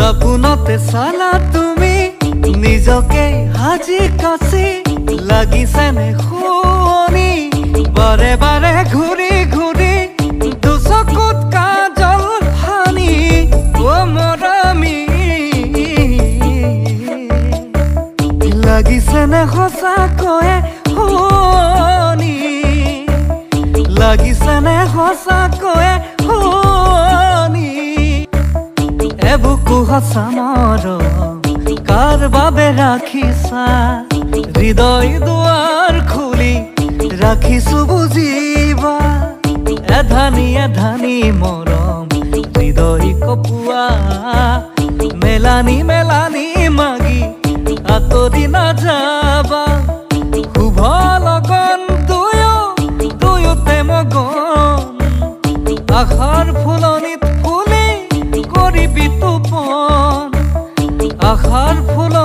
সপোনতে চালা তুমি নিজকে সাজি কাচি লাগিছেনে শুৱনি বাৰে বাৰে ঘূৰি ঘূৰি দুচকুত কাজল সানি অ মৰমী লাগিছেনে সঁচাকৈয়ে শুৱনি লাগিছেনে সঁচাকৈয়ে শুৱনি এবুকু সঁচা মৰম কাৰ বাবে ৰাখিছা হৃদয় দুৱাৰ খুলি ৰাখিছো বুজিবা এধানি এধানি মৰম হৃদয় কপোৱা মেলানি মেলানি মাগি আঁতৰি নাযাবা শুভ লগন দুয়োতে মগন আশাৰ ফুলনিত ফুলি কৰিবি তোপন আশাৰ ফুল